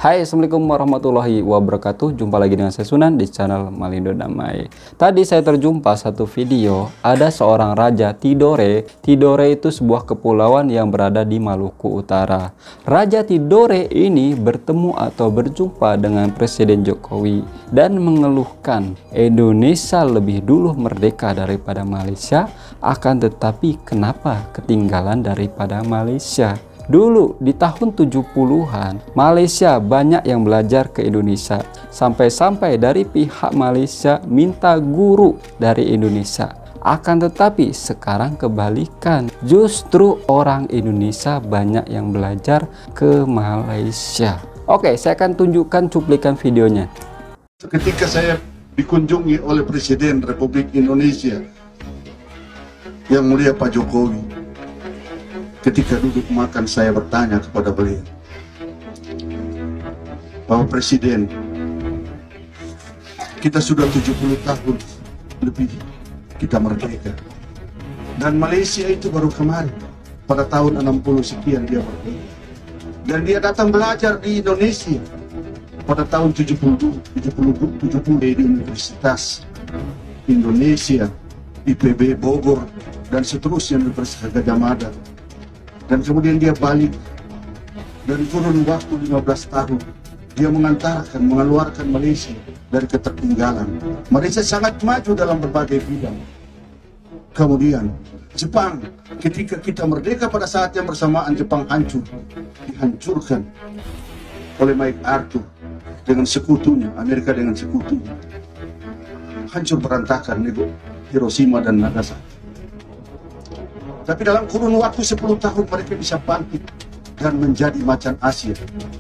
Hai, Assalamualaikum warahmatullahi wabarakatuh. Jumpa lagi dengan saya Sunan di channel Malindo Damai. Tadi saya terjumpa satu video, ada seorang raja Tidore. Tidore itu sebuah kepulauan yang berada di Maluku Utara. Raja Tidore ini bertemu atau berjumpa dengan Presiden Jokowi dan mengeluhkan Indonesia lebih dulu merdeka daripada Malaysia, akan tetapi kenapa ketinggalan daripada Malaysia? Dulu di tahun 70-an, Malaysia banyak yang belajar ke Indonesia. Sampai-sampai dari pihak Malaysia minta guru dari Indonesia. Akan tetapi sekarang kebalikan. Justru orang Indonesia banyak yang belajar ke Malaysia. Oke, saya akan tunjukkan cuplikan videonya. Ketika saya dikunjungi oleh Presiden Republik Indonesia, Yang Mulia Pak Jokowi, ketika duduk makan saya bertanya kepada beliau, Bapak Presiden, kita sudah 70 tahun lebih kita merdeka, dan Malaysia itu baru kemarin pada tahun 60 sekian dia merdeka, dan dia datang belajar di Indonesia pada tahun 70 di Universitas Indonesia, IPB Bogor, dan seterusnya Universitas Gadjah Mada. Dan kemudian dia balik, dari kurun waktu 15 tahun dia mengeluarkan Malaysia dari ketertinggalan. Malaysia sangat maju dalam berbagai bidang. Kemudian Jepang, ketika kita merdeka pada saat yang bersamaan, Jepang dihancurkan oleh MacArthur dengan sekutunya, Amerika dengan sekutunya. Hancur berantakan Hiroshima dan Nagasaki. Tapi dalam kurun waktu 10 tahun mereka bisa bangkit dan menjadi macan Asia,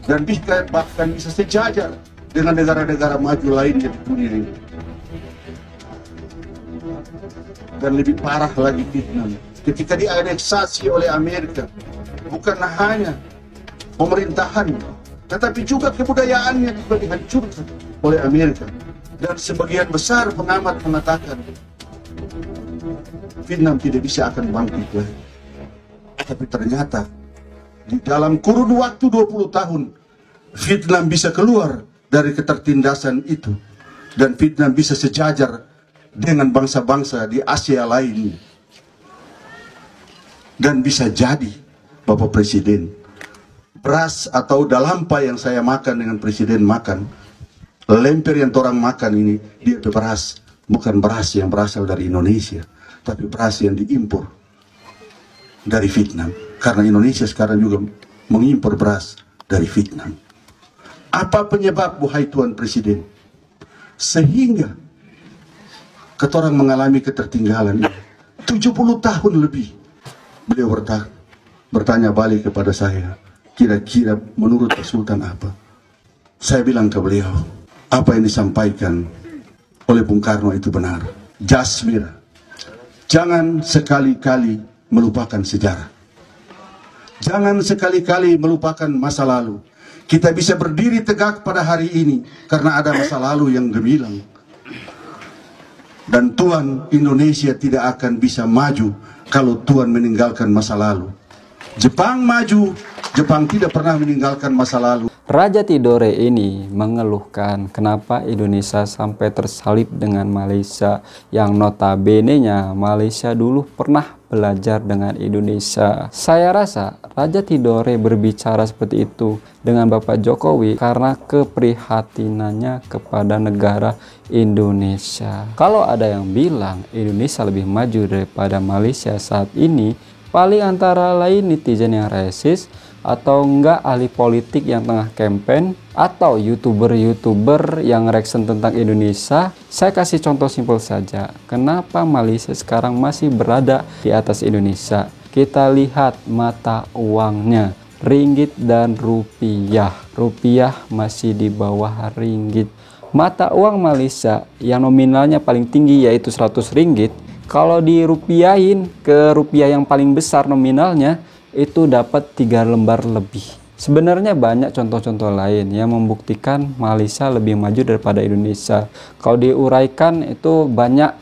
dan bahkan bisa sejajar dengan negara-negara maju lainnya di dunia ini. Dan lebih parah lagi Vietnam, ketika dianeksasi oleh Amerika, bukan hanya pemerintahannya, tetapi juga kebudayaannya juga dihancurkan oleh Amerika. Dan sebagian besar pengamat mengatakan Vietnam tidak bisa akan bangkit lagi. Tapi ternyata di dalam kurun waktu 20 tahun Vietnam bisa keluar dari ketertindasan itu, dan Vietnam bisa sejajar dengan bangsa-bangsa di Asia lain. Dan bisa jadi, Bapak Presiden, beras atau dalampa yang saya makan dengan Presiden makan, lemper yang orang makan ini, dia beras, bukan beras yang berasal dari Indonesia, tapi beras yang diimpor dari Vietnam. Karena Indonesia sekarang juga mengimpor beras dari Vietnam. Apa penyebab, wahai Tuan Presiden, sehingga ketorang mengalami ketertinggalan 70 tahun lebih? Beliau bertanya balik kepada saya, kira-kira menurut Pak Sultan apa? Saya bilang ke beliau, apa yang disampaikan oleh Bung Karno itu benar. Jasmir, jangan sekali-kali melupakan sejarah. Jangan sekali-kali melupakan masa lalu. Kita bisa berdiri tegak pada hari ini karena ada masa lalu yang gemilang. Dan Tuan, Indonesia tidak akan bisa maju kalau Tuan meninggalkan masa lalu. Jepang maju, Jepang tidak pernah meninggalkan masa lalu. Raja Tidore ini mengeluhkan kenapa Indonesia sampai tersalib dengan Malaysia, yang notabene-nya Malaysia dulu pernah belajar dengan Indonesia. Saya rasa Raja Tidore berbicara seperti itu dengan Bapak Jokowi karena keprihatinannya kepada negara Indonesia. Kalau ada yang bilang Indonesia lebih maju daripada Malaysia saat ini, paling antara lain netizen yang rasis, atau enggak ahli politik yang tengah campaign, atau youtuber yang reaction tentang Indonesia. Saya kasih contoh simpel saja, kenapa Malaysia sekarang masih berada di atas Indonesia. Kita lihat mata uangnya, ringgit dan rupiah. Rupiah masih di bawah ringgit. Mata uang Malaysia yang nominalnya paling tinggi yaitu 100 ringgit, kalau dirupiahin ke rupiah yang paling besar nominalnya, itu dapat 3 lembar lebih. Sebenarnya banyak contoh-contoh lain yang membuktikan Malaysia lebih maju daripada Indonesia. Kalau diuraikan itu banyak.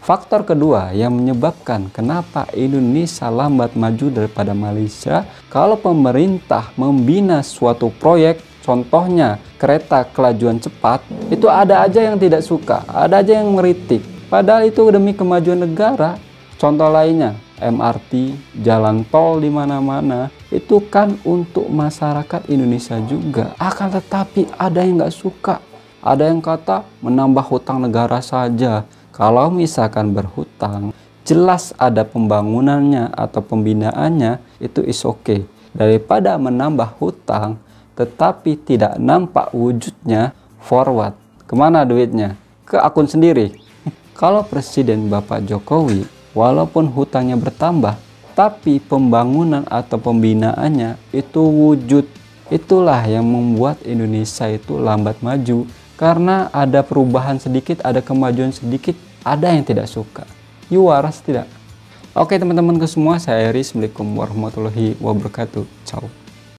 Faktor kedua yang menyebabkan kenapa Indonesia lambat maju daripada Malaysia, kalau pemerintah membina suatu proyek Contohnya kereta kelajuan cepat, itu ada aja yang tidak suka, ada aja yang meritik. Padahal itu demi kemajuan negara. Contoh lainnya, MRT, jalan tol di mana-mana, itu kan untuk masyarakat Indonesia juga. Akan tetapi ada yang nggak suka. Ada yang kata menambah hutang negara saja. Kalau misalkan berhutang, jelas ada pembangunannya atau pembinaannya, itu is okay. Daripada menambah hutang, tetapi tidak nampak wujudnya, forward. Kemana duitnya? Ke akun sendiri. Kalau Presiden Bapak Jokowi, walaupun hutangnya bertambah, tapi pembangunan atau pembinaannya itu wujud. Itulah yang membuat Indonesia itu lambat maju. Karena ada perubahan sedikit, ada kemajuan sedikit, ada yang tidak suka. You waras tidak? Oke teman-teman semua, saya Eri. Assalamualaikum warahmatullahi wabarakatuh. Ciao.